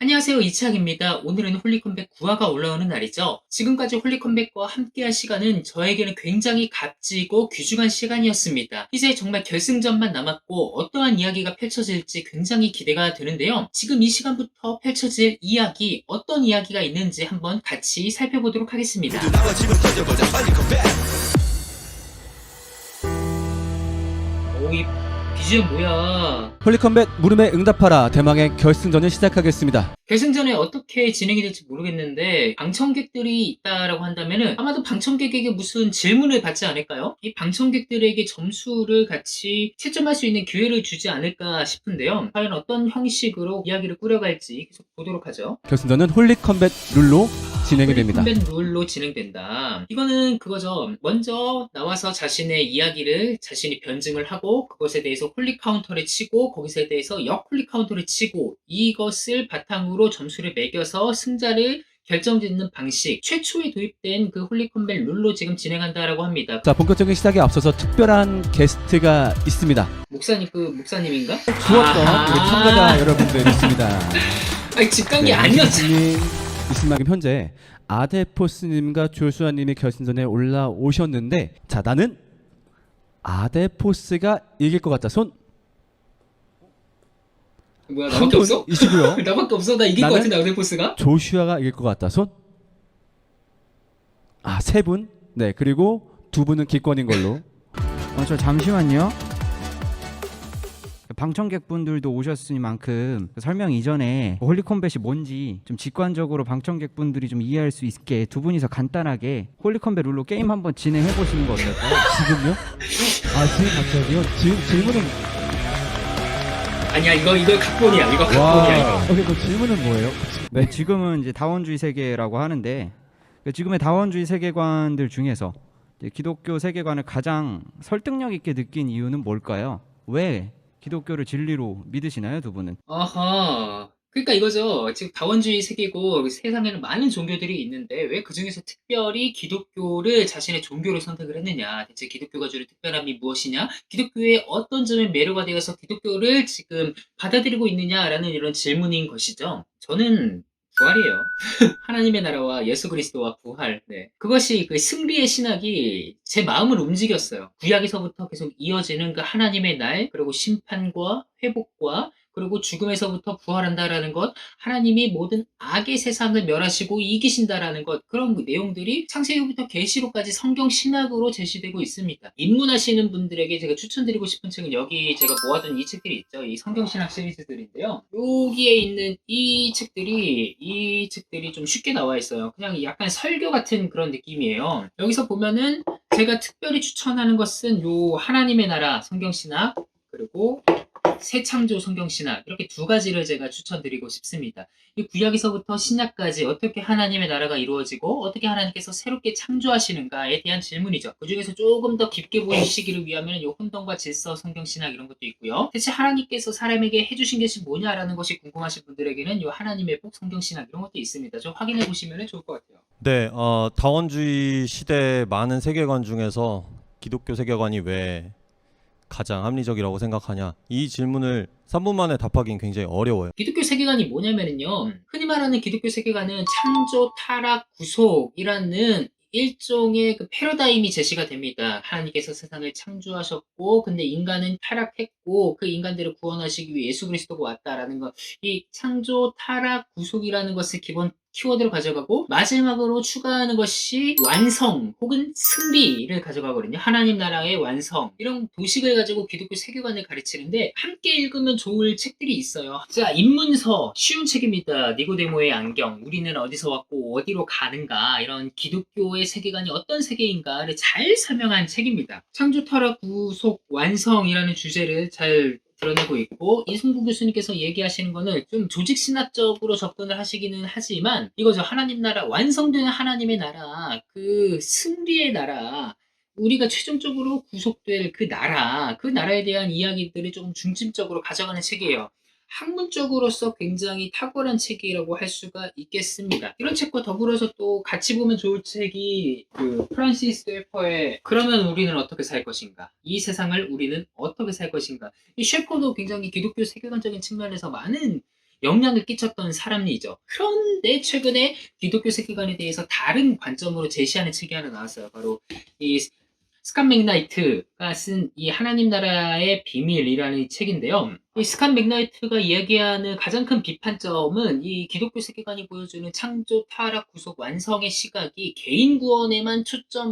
안녕하세요. 이치학입니다. 오늘은 홀리컴백 9화가 올라오는 날이죠. 지금까지 홀리컴백과 함께한 시간은 저에게는 굉장히 값지고 귀중한 시간이었습니다. 이제 정말 결승전만 남았고 어떠한 이야기가 펼쳐질지 굉장히 기대가 되는데요. 지금 이 시간부터 펼쳐질 이야기, 어떤 이야기가 있는지 한번 같이 살펴보도록 하겠습니다. 오, 이 BGM 뭐야? 홀리컴뱃 물음에 응답하라 대망의 결승전을 시작하겠습니다. 결승전에 어떻게 진행이 될지 모르겠는데 방청객들이 있다라고 한다면은 아마도 방청객에게 무슨 질문을 받지 않을까요? 이 방청객들에게 점수를 같이 채점할 수 있는 기회를 주지 않을까 싶은데요. 과연 어떤 형식으로 이야기를 꾸려갈지 계속 보도록 하죠. 결승전은 홀리컴뱃 룰로 진행이 됩니다. 홀리컴뱃 룰로 진행된다. 이거는 그거죠. 먼저 나와서 자신의 이야기를 자신이 변증을 하고 그것에 대해서 홀리 카운터를 치고 거기서에 대해서 역 홀리 카운터를 치고 이것을 바탕으로 점수를 매겨서 승자를 결정짓는 방식, 최초에 도입된 그 홀리컴뱃 룰로 지금 진행한다라고 합니다. 자, 본격적인 시작에 앞서서 특별한 게스트가 있습니다. 목사님인가? 주었던 우리 참가자 여러분들 있습니다. 아니 직관이 아니었죠. 이슬마금 현재 아데포스님과 조슈아님이 결승전에 올라오셨는데, 자, 나는 아데포스가 이길 것 같다. 손 뭐야, 한 나밖에 없어? 분이시고요. 나밖에 없어? 나 이길 것 나는 같은데 아우데포스가? 조슈아가 이길 것 같다. 손. 아, 세 분. 네, 그리고 두 분은 기권인 걸로. 저 잠시만요. 방청객분들도 오셨으니만큼 설명 이전에 홀리컴뱃이 뭔지 좀 직관적으로 방청객분들이 좀 이해할 수 있게 두 분이서 간단하게 홀리컴뱃 룰로 게임 한번 진행해 보시는 거 어떨까요? 지금요? 아, 지금 갑자기요? 질문은 아니야, 이거 각본이야. 이거 각본이야, 이거. 오케이, 그 질문은 뭐예요? 네. 지금은 이제 다원주의 세계라고 하는데 지금의 다원주의 세계관들 중에서 이제 기독교 세계관을 가장 설득력 있게 느낀 이유는 뭘까요? 왜 기독교를 진리로 믿으시나요, 두 분은? 아하. 그러니까 이거죠. 지금 다원주의 세계고 세상에는 많은 종교들이 있는데 왜 그중에서 특별히 기독교를 자신의 종교로 선택을 했느냐. 대체 기독교가 주는 특별함이 무엇이냐. 기독교의 어떤 점에 매료가 되어서 기독교를 지금 받아들이고 있느냐라는 이런 질문인 것이죠. 저는 부활이에요. 하나님의 나라와 예수 그리스도와 부활. 네. 그것이 그 승리의 신학이 제 마음을 움직였어요. 구약에서부터 계속 이어지는 그 하나님의 날, 그리고 심판과 회복과 그리고 죽음에서부터 부활한다라는 것, 하나님이 모든 악의 세상을 멸하시고 이기신다라는 것, 그런 그 내용들이 창세기부터 계시록까지 성경 신학으로 제시되고 있습니다. 입문하시는 분들에게 제가 추천드리고 싶은 책은 여기 제가 모아둔 이 책들이 있죠. 이 성경 신학 시리즈들인데요. 여기에 있는 이 책들이 좀 쉽게 나와 있어요. 그냥 약간 설교 같은 그런 느낌이에요. 여기서 보면은 제가 특별히 추천하는 것은 요 하나님의 나라 성경 신학, 그리고 새창조 성경신학, 이렇게 두 가지를 제가 추천드리고 싶습니다. 이 구약에서부터 신약까지 어떻게 하나님의 나라가 이루어지고 어떻게 하나님께서 새롭게 창조하시는가에 대한 질문이죠. 그 중에서 조금 더 깊게 보시기를 위하면 이 혼돈과 질서 성경신학 이런 것도 있고요. 대체 하나님께서 사람에게 해주신 것이 뭐냐라는 것이 궁금하신 분들에게는 이 하나님의 복 성경신학 이런 것도 있습니다. 좀 확인해 보시면 좋을 것 같아요. 네, 다원주의 시대 많은 세계관 중에서 기독교 세계관이 왜 가장 합리적이라고 생각하냐? 이 질문을 3분 만에 답하기는 굉장히 어려워요. 기독교 세계관이 뭐냐면요. 흔히 말하는 기독교 세계관은 창조, 타락, 구속이라는 일종의 그 패러다임이 제시가 됩니다. 하나님께서 세상을 창조하셨고, 근데 인간은 타락했고, 그 인간들을 구원하시기 위해 예수 그리스도가 왔다라는 것. 이 창조, 타락, 구속이라는 것을 기본 키워드로 가져가고 마지막으로 추가하는 것이 완성 혹은 승리를 가져가거든요. 하나님 나라의 완성 이런 도식을 가지고 기독교 세계관을 가르치는데 함께 읽으면 좋을 책들이 있어요. 자, 입문서 쉬운 책입니다. 니고데모의 안경, 우리는 어디서 왔고 어디로 가는가, 이런 기독교의 세계관이 어떤 세계인가를 잘 설명한 책입니다. 창조, 타락, 구속, 완성이라는 주제를 잘 드러내고 있고, 이승구 교수님께서 얘기하시는 거는 좀 조직신학적으로 접근을 하시기는 하지만 이거죠. 하나님 나라, 완성되는 하나님의 나라, 그 승리의 나라, 우리가 최종적으로 구속될 그 나라, 그 나라에 대한 이야기들을 좀 중심적으로 가져가는 책이에요. 학문적으로서 굉장히 탁월한 책이라고 할 수가 있겠습니다. 이런 책과 더불어서 또 같이 보면 좋을 책이 그 프란시스 쉐퍼의 그러면 우리는 어떻게 살 것인가, 이 세상을 우리는 어떻게 살 것인가. 이 쉐퍼도 굉장히 기독교 세계관적인 측면에서 많은 영향을 끼쳤던 사람이죠. 그런데 최근에 기독교 세계관에 대해서 다른 관점으로 제시하는 책이 하나 나왔어요. 바로 이 스칸 맥나이트가 쓴 이 하나님 나라의 비밀이라는 이 책인데요. 이 스칸 맥나이트가 이야기하는 가장 큰 비판점은 이 기독교 세계관이 보여주는 창조, 타락, 구속, 완성의 시각이 개인 구원에만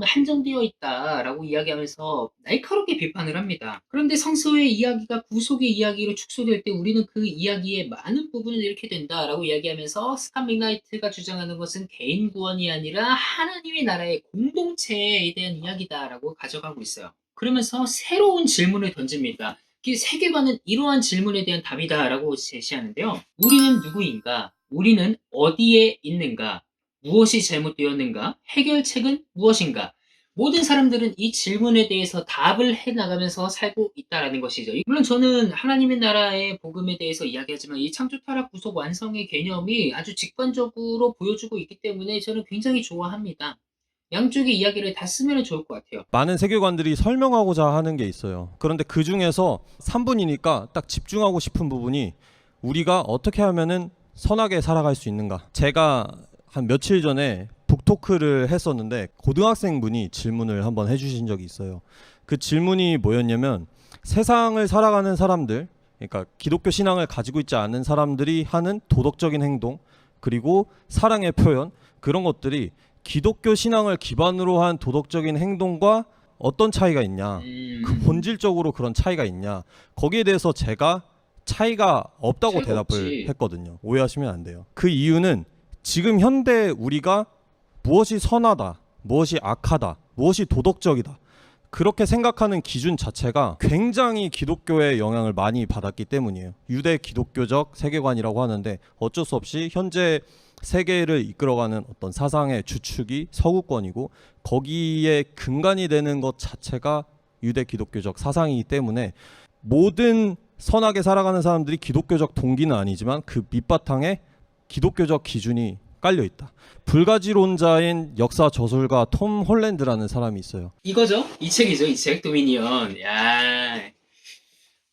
한정되어 있다라고 이야기하면서 날카롭게 비판을 합니다. 그런데 성서의 이야기가 구속의 이야기로 축소될 때 우리는 그 이야기의 많은 부분을 잃게 된다라고 이야기하면서 스칸 맥나이트가 주장하는 것은 개인 구원이 아니라 하나님의 나라의 공동체에 대한 이야기다라고 가져가고 있어요. 그러면서 새로운 질문을 던집니다. 그 세계관은 이러한 질문에 대한 답이다라고 제시하는데요. 우리는 누구인가? 우리는 어디에 있는가? 무엇이 잘못되었는가? 해결책은 무엇인가? 모든 사람들은 이 질문에 대해서 답을 해나가면서 살고 있다라는 것이죠. 물론 저는 하나님의 나라의 복음에 대해서 이야기하지만 이 창조, 타락, 구속, 완성의 개념이 아주 직관적으로 보여주고 있기 때문에 저는 굉장히 좋아합니다. 양쪽의 이야기를 다 쓰면 좋을 것 같아요. 많은 세계관들이 설명하고자 하는 게 있어요. 그런데 그 중에서 3분이니까 딱 집중하고 싶은 부분이 우리가 어떻게 하면은 선하게 살아갈 수 있는가. 제가 한 며칠 전에 북토크를 했었는데 고등학생분이 질문을 한번 해주신 적이 있어요. 그 질문이 뭐였냐면 세상을 살아가는 사람들, 그러니까 기독교 신앙을 가지고 있지 않은 사람들이 하는 도덕적인 행동, 그리고 사랑의 표현, 그런 것들이 기독교 신앙을 기반으로 한 도덕적인 행동과 어떤 차이가 있냐, 그 본질적으로 그런 차이가 있냐, 거기에 대해서 제가 차이가 없다고 차이가 대답을 없지. 했거든요. 오해하시면 안 돼요. 그 이유는 지금 현대 우리가 무엇이 선하다, 무엇이 악하다, 무엇이 도덕적이다, 그렇게 생각하는 기준 자체가 굉장히 기독교의 영향을 많이 받았기 때문이에요. 유대 기독교적 세계관이라고 하는데 어쩔 수 없이 현재 세계를 이끌어가는 어떤 사상의 주축이 서구권이고 거기에 근간이 되는 것 자체가 유대 기독교적 사상이기 때문에 모든 선하게 살아가는 사람들이 기독교적 동기는 아니지만 그 밑바탕에 기독교적 기준이 깔려 있다. 불가지론자인 역사 저술가 톰 홀랜드라는 사람이 있어요. 이거죠? 이 책이죠. 이 책, 도미니언. 야,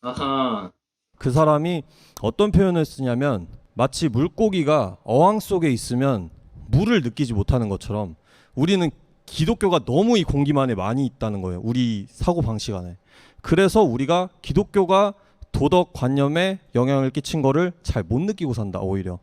어허. 그 사람이 어떤 표현을 쓰냐면 마치 물고기가 어항 속에 있으면 물을 느끼지 못하는 것처럼 우리는 기독교가 너무 이 공기만에 많이 있다는 거예요. 우리 사고방식 안에. 그래서 우리가 기독교가 도덕 관념에 영향을 끼친 거를 잘 못 느끼고 산다, 오히려.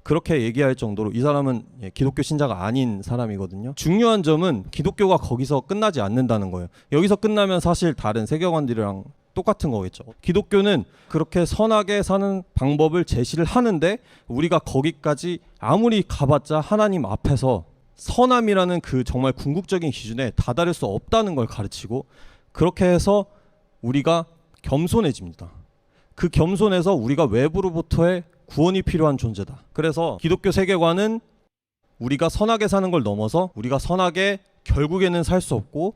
그렇게 얘기할 정도로 이 사람은 기독교 신자가 아닌 사람이거든요. 중요한 점은 기독교가 거기서 끝나지 않는다는 거예요. 여기서 끝나면 사실 다른 세계관들이랑 똑같은 거겠죠. 기독교는 그렇게 선하게 사는 방법을 제시를 하는데 우리가 거기까지 아무리 가봤자 하나님 앞에서 선함이라는 그 정말 궁극적인 기준에 다다를 수 없다는 걸 가르치고, 그렇게 해서 우리가 겸손해집니다. 그 겸손에서 우리가 외부로부터의 구원이 필요한 존재다. 그래서 기독교 세계관은 우리가 선하게 사는 걸 넘어서 우리가 선하게 결국에는 살 수 없고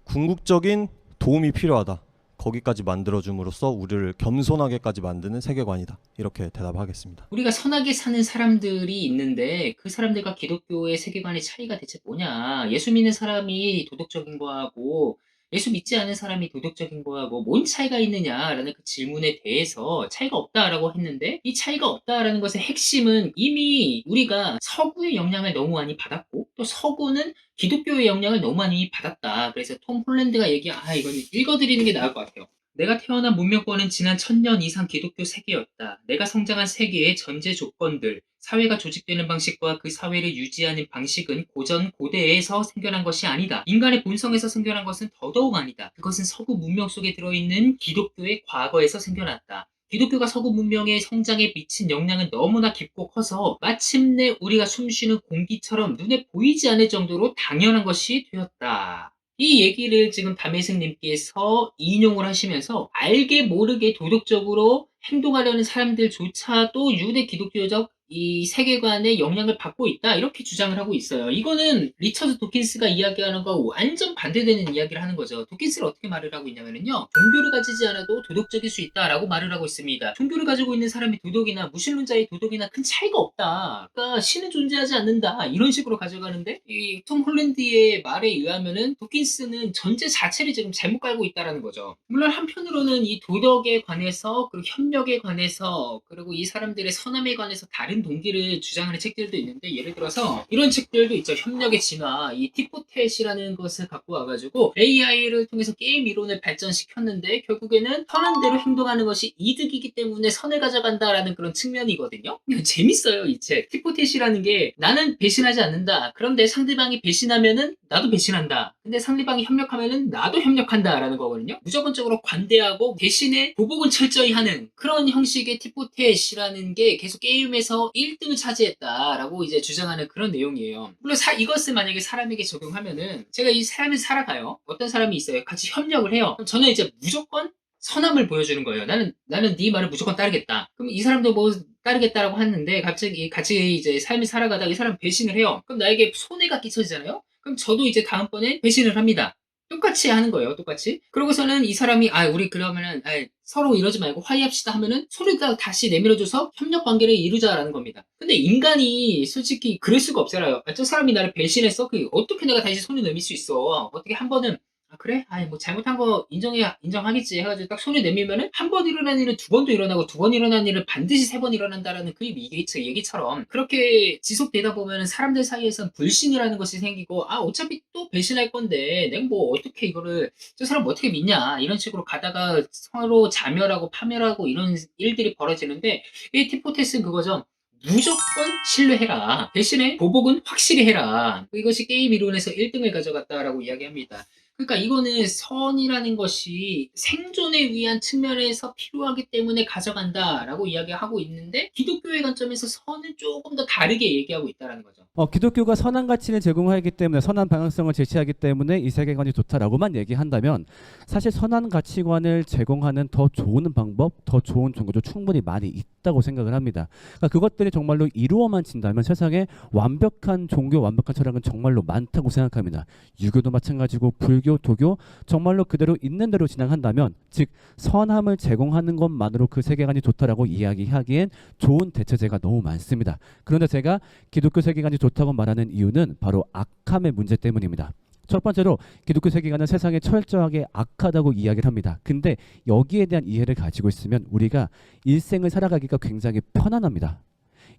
궁극적인 도움이 필요하다. 거기까지 만들어줌으로써 우리를 겸손하게까지 만드는 세계관이다. 이렇게 대답하겠습니다. 우리가 선하게 사는 사람들이 있는데 그 사람들과 기독교의 세계관의 차이가 대체 뭐냐? 예수 믿는 사람이 도덕적인 거하고 예수 믿지 않은 사람이 도덕적인 거하고 뭔 차이가 있느냐라는 그 질문에 대해서 차이가 없다라고 했는데, 이 차이가 없다라는 것의 핵심은 이미 우리가 서구의 영향을 너무 많이 받았고 또 서구는 기독교의 영향을 너무 많이 받았다. 그래서 톰 홀랜드가 이건 읽어드리는 게 나을 것 같아요. 내가 태어난 문명권은 지난 1000년 이상 기독교 세계였다. 내가 성장한 세계의 전제 조건들, 사회가 조직되는 방식과 그 사회를 유지하는 방식은 고전 고대에서 생겨난 것이 아니다. 인간의 본성에서 생겨난 것은 더더욱 아니다. 그것은 서구 문명 속에 들어있는 기독교의 과거에서 생겨났다. 기독교가 서구 문명의 성장에 미친 영향은 너무나 깊고 커서 마침내 우리가 숨쉬는 공기처럼 눈에 보이지 않을 정도로 당연한 것이 되었다. 이 얘기를 지금 담혜승님께서 인용을 하시면서 알게 모르게 도덕적으로 행동하려는 사람들조차도 유대 기독교적 이 세계관의 영향을 받고 있다 이렇게 주장을 하고 있어요. 이거는 리처드 도킨스가 이야기하는 거와 완전 반대되는 이야기를 하는 거죠. 도킨스는 어떻게 말을 하고 있냐면요, 종교를 가지지 않아도 도덕적일 수 있다라고 말을 하고 있습니다. 종교를 가지고 있는 사람이 도덕이나 무신론자의 도덕이나 큰 차이가 없다, 그러니까 신은 존재하지 않는다, 이런 식으로 가져가는데, 이 톰 홀랜드의 말에 의하면은 도킨스는 전제 자체를 지금 잘못 깔고 있다라는 거죠. 물론 한편으로는 이 도덕에 관해서, 그리고 협력에 관해서, 그리고 이 사람들의 선함에 관해서 다른 동기를 주장하는 책들도 있는데, 예를 들어서 이런 책들도 있죠. 협력의 진화, 이 티포텟이라는 것을 갖고 와가지고 AI를 통해서 게임 이론을 발전시켰는데, 결국에는 선한 대로 행동하는 것이 이득이기 때문에 선을 가져간다라는 그런 측면이거든요. 재밌어요, 이 책. 티포텟이라는 게, 나는 배신하지 않는다, 그런데 상대방이 배신하면은 나도 배신한다, 근데 상대방이 협력하면은 나도 협력한다라는 거거든요. 무조건적으로 관대하고 대신에 보복은 철저히 하는 그런 형식의 티포텟이라는 게 계속 게임에서 1등을 차지했다라고 이제 주장하는 그런 내용이에요. 물론 이것을 만약에 사람에게 적용하면은, 제가 이 삶을 살아가요. 어떤 사람이 있어요. 같이 협력을 해요. 그럼 저는 이제 무조건 선함을 보여주는 거예요. 나는 네 말을 무조건 따르겠다. 그럼 이 사람도 뭐 따르겠다라고 하는데, 갑자기 같이 이제 삶을 살아가다가 이 사람 배신을 해요. 그럼 나에게 손해가 끼쳐지잖아요. 그럼 저도 이제 다음번에 배신을 합니다. 똑같이 하는 거예요. 똑같이. 그러고서는 이 사람이, 우리 그러면은 서로 이러지 말고 화해합시다 하면은 소리를 다시 내밀어줘서 협력 관계를 이루자라는 겁니다. 근데 인간이 솔직히 그럴 수가 없잖아요. 저 사람이 나를 배신했어? 어떻게 내가 다시 손을 내밀 수 있어? 어떻게 한 번은, 그래? 뭐 잘못한 거 인정하겠지 해가지고 딱 손을 내밀면은, 한 번 일어난 일은 두 번도 일어나고, 두 번 일어난 일은 반드시 세 번 일어난다라는 그 얘기처럼, 그렇게 지속되다 보면은 사람들 사이에선 불신이라는 것이 생기고, 어차피 또 배신할 건데 내가 뭐 어떻게 이거를, 저 사람 어떻게 믿냐, 이런 식으로 가다가 서로 자멸하고 파멸하고 이런 일들이 벌어지는데, 이 티포테스는 그거죠. 무조건 신뢰해라, 대신에 보복은 확실히 해라. 이것이 게임 이론에서 1등을 가져갔다라고 이야기합니다. 그러니까 이거는 선이라는 것이 생존에 위한 측면에서 필요하기 때문에 가져간다라고 이야기하고 있는데, 기독교의 관점에서 선은 조금 더 다르게 얘기하고 있다는 거죠. 기독교가 선한 가치를 제공하기 때문에, 선한 방향성을 제시하기 때문에 이 세계관이 좋다라고만 얘기한다면, 사실 선한 가치관을 제공하는 더 좋은 방법, 더 좋은 종교도 충분히 많이 있다고 생각을 합니다. 그러니까 그것들이 정말로 이루어만 진다면 세상에 완벽한 종교, 완벽한 철학은 정말로 많다고 생각합니다. 유교도 마찬가지고 불교, 도교, 정말로 그대로 있는 대로 진행한다면, 즉 선함을 제공하는 것만으로 그 세계관이 좋다라고 이야기하기엔 좋은 대체제가 너무 많습니다. 그런데 제가 기독교 세계관이 좋다고 말하는 이유는 바로 악함의 문제 때문입니다. 첫 번째로 기독교 세계관은 세상에 철저하게 악하다고 이야기를 합니다. 근데 여기에 대한 이해를 가지고 있으면 우리가 일생을 살아가기가 굉장히 편안합니다.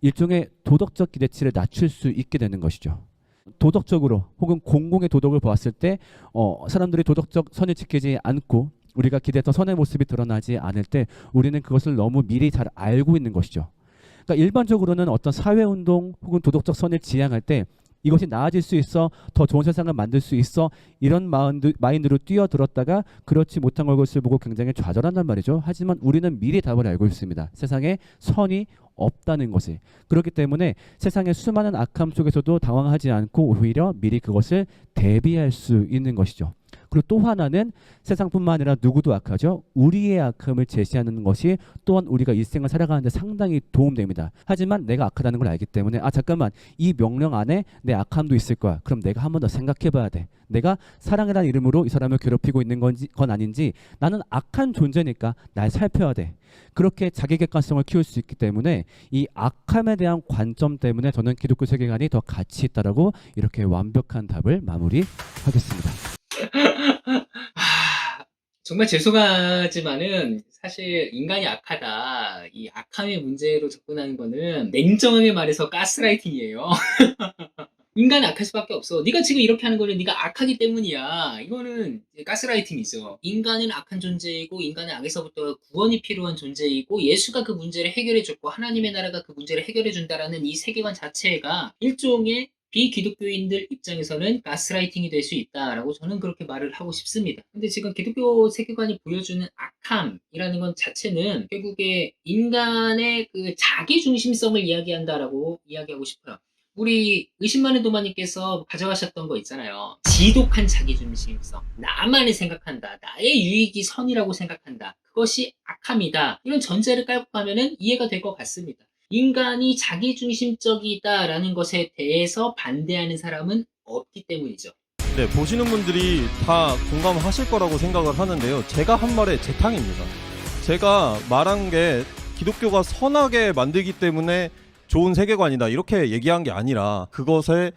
일종의 도덕적 기대치를 낮출 수 있게 되는 것이죠. 도덕적으로 혹은 공공의 도덕을 보았을 때 사람들이 도덕적 선을 지키지 않고 우리가 기대했던 선의 모습이 드러나지 않을 때 우리는 그것을 너무 미리 잘 알고 있는 것이죠. 그러니까 일반적으로는 어떤 사회운동 혹은 도덕적 선을 지향할 때 이것이 나아질 수 있어, 더 좋은 세상을 만들 수 있어, 이런 마인드로 뛰어들었다가 그렇지 못한 것을 보고 굉장히 좌절한단 말이죠. 하지만 우리는 미리 답을 알고 있습니다. 세상에 선이 없다는 것을. 그렇기 때문에 세상의 수많은 악함 속에서도 당황하지 않고 오히려 미리 그것을 대비할 수 있는 것이죠. 그리고 또 하나는 세상뿐만 아니라 누구도 악하죠. 우리의 악함을 제시하는 것이 또한 우리가 일생을 살아가는데 상당히 도움됩니다. 하지만 내가 악하다는 걸 알기 때문에 잠깐만, 이 명령 안에 내 악함도 있을 거야. 그럼 내가 한 번 더 생각해 봐야 돼. 내가 사랑이라는 이름으로 이 사람을 괴롭히고 있는 건 아닌지, 나는 악한 존재니까 날 살펴야 돼. 그렇게 자기 객관성을 키울 수 있기 때문에 이 악함에 대한 관점 때문에 저는 기독교 세계관이 더 가치 있다라고 이렇게 완벽한 답을 마무리하겠습니다. 정말 죄송하지만은 사실 인간이 악하다, 이 악함의 문제로 접근하는 거는 냉정하게 말해서 가스라이팅이에요. 인간은 악할 수밖에 없어. 네가 지금 이렇게 하는 거는 네가 악하기 때문이야. 이거는 가스라이팅이죠. 인간은 악한 존재이고, 인간은 악에서부터 구원이 필요한 존재이고, 예수가 그 문제를 해결해줬고 하나님의 나라가 그 문제를 해결해준다라는 이 세계관 자체가 일종의 비기독교인들 입장에서는 가스라이팅이 될 수 있다라고 저는 그렇게 말을 하고 싶습니다. 근데 지금 기독교 세계관이 보여주는 악함이라는 것 자체는 결국에 인간의 그 자기중심성을 이야기한다라고 이야기하고 싶어요. 우리 의심많은 도마님께서 가져가셨던 거 있잖아요. 지독한 자기중심성. 나만을 생각한다. 나의 유익이 선이라고 생각한다. 그것이 악함이다. 이런 전제를 깔고 가면은 이해가 될 것 같습니다. 인간이 자기중심적이다라는 것에 대해서 반대하는 사람은 없기 때문이죠. 네, 보시는 분들이 다 공감하실 거라고 생각을 하는데요. 제가 한 말에 재탕입니다. 제가 말한 게 기독교가 선하게 만들기 때문에 좋은 세계관이다 이렇게 얘기한 게 아니라 그것에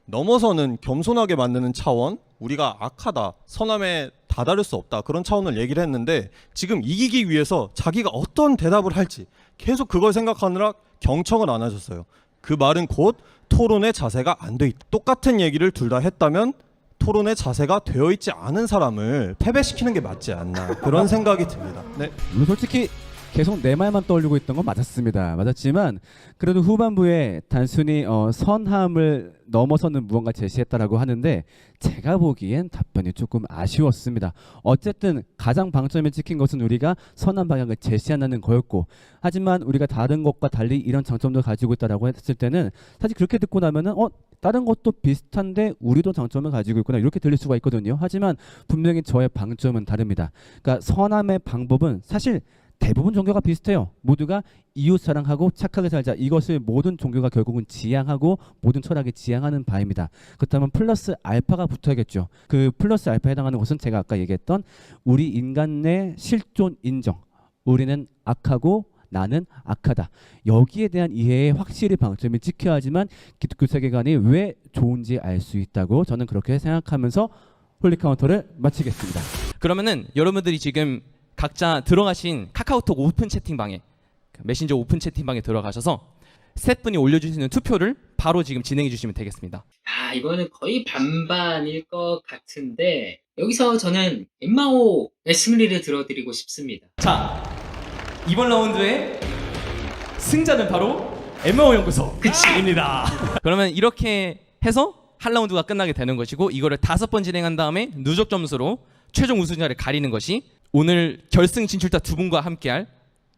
넘어서는 겸손하게 만드는 차원, 우리가 악하다, 선함에 다다를 수 없다 그런 차원을 얘기를 했는데 지금 이기기 위해서 자기가 어떤 대답을 할지 계속 그걸 생각하느라 경청을 안 하셨어요. 그 말은 곧 토론의 자세가 안 돼 있다. 똑같은 얘기를 둘 다 했다면 토론의 자세가 되어 있지 않은 사람을 패배시키는 게 맞지 않나 그런 생각이 듭니다. 네. 물론 솔직히 계속 내 말만 떠올리고 있던 건 맞았습니다. 맞았지만 그래도 후반부에 단순히 선함을 넘어서는 무언가 제시했다라고 하는데 제가 보기엔 답변이 조금 아쉬웠습니다. 어쨌든 가장 방점을 찍힌 것은 우리가 선한 방향을 제시하는 거였고 하지만 우리가 다른 것과 달리 이런 장점도 가지고 있다라고 했을 때는 사실 그렇게 듣고 나면은 다른 것도 비슷한데 우리도 장점을 가지고 있구나 이렇게 들릴 수가 있거든요. 하지만 분명히 저의 방점은 다릅니다. 그러니까 선함의 방법은 사실 대부분 종교가 비슷해요. 모두가 이웃 사랑하고 착하게 살자. 이것을 모든 종교가 결국은 지향하고 모든 철학이 지향하는 바입니다. 그렇다면 플러스 알파가 붙어야겠죠. 그 플러스 알파에 해당하는 것은 제가 아까 얘기했던 우리 인간의 실존 인정. 우리는 악하고 나는 악하다. 여기에 대한 이해에 확실히 방점이 찍혀야 하지만 기독교 세계관이 왜 좋은지 알 수 있다고 저는 그렇게 생각하면서 홀리 카운터를 마치겠습니다. 그러면은 여러분들이 지금 각자 들어가신 카카오톡 오픈 채팅방에 메신저 오픈 채팅방에 들어가셔서 세 분이 올려주시는 투표를 바로 지금 진행해 주시면 되겠습니다. 이거는 거의 반반일 것 같은데 여기서 저는 엠마오의 승리를 들어드리고 싶습니다. 자, 이번 라운드의 승자는 바로 엠마오 연구소. 그치입니다. 그러면 이렇게 해서 한 라운드가 끝나게 되는 것이고 이거를 5번 진행한 다음에 누적 점수로 최종 우승자를 가리는 것이 오늘 결승 진출자 두 분과 함께할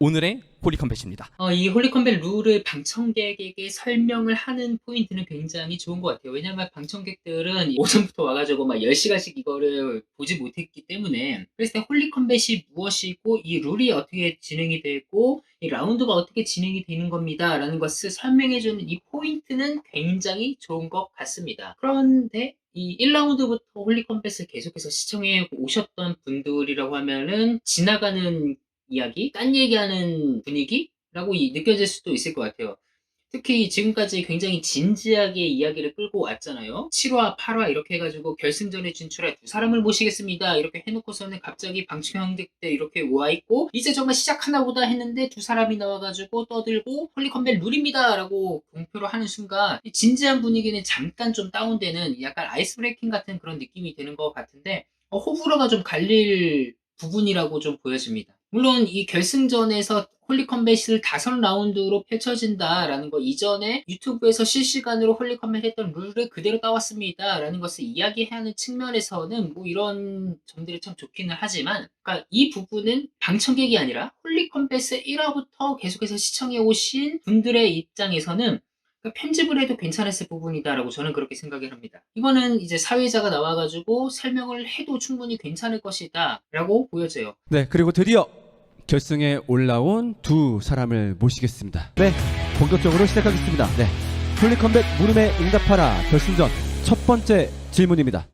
오늘의 홀리컴뱃입니다. 이 홀리컴뱃 룰을 방청객에게 설명을 하는 포인트는 굉장히 좋은 것 같아요. 왜냐면 방청객들은 오전부터 와가지고 막 10시간씩 이거를 보지 못했기 때문에 그랬을 때 홀리컴뱃이 무엇이고 이 룰이 어떻게 진행이 되고 이 라운드가 어떻게 진행이 되는 겁니다 라는 것을 설명해주는 이 포인트는 굉장히 좋은 것 같습니다. 그런데 이 1라운드부터 홀리컴뱃을 계속해서 시청해 오셨던 분들이라고 하면은 지나가는 이야기, 딴 얘기하는 분위기라고 느껴질 수도 있을 것 같아요. 특히 지금까지 굉장히 진지하게 이야기를 끌고 왔잖아요. 7화, 8화 이렇게 해가지고 결승전에 진출할 두 사람을 모시겠습니다. 이렇게 해놓고서는 갑자기 방청객들 이렇게 와있고 이제 정말 시작하나 보다 했는데 두 사람이 나와가지고 떠들고 홀리컴뱃 룰입니다 라고 공표를 하는 순간 이 진지한 분위기는 잠깐 좀 다운되는 약간 아이스 브레이킹 같은 그런 느낌이 드는 것 같은데 호불호가 좀 갈릴 부분이라고 좀 보여집니다. 물론 이 결승전에서 홀리컴뱃을 5라운드로 펼쳐진다라는 거 이전에 유튜브에서 실시간으로 홀리컴뱃 했던 룰을 그대로 따왔습니다 라는 것을 이야기하는 측면에서는 뭐 이런 점들이 참 좋기는 하지만 그러니까 이 부분은 방청객이 아니라 홀리컴뱃을 1화부터 계속해서 시청해 오신 분들의 입장에서는 편집을 해도 괜찮았을 부분이다라고 저는 그렇게 생각을 합니다. 이거는 이제 사회자가 나와가지고 설명을 해도 충분히 괜찮을 것이다 라고 보여져요. 네, 그리고 드디어 결승에 올라온 두 사람을 모시겠습니다. 네, 본격적으로 시작하겠습니다. 네, 홀리컴뱃 물음에 응답하라 결승전 첫 번째 질문입니다.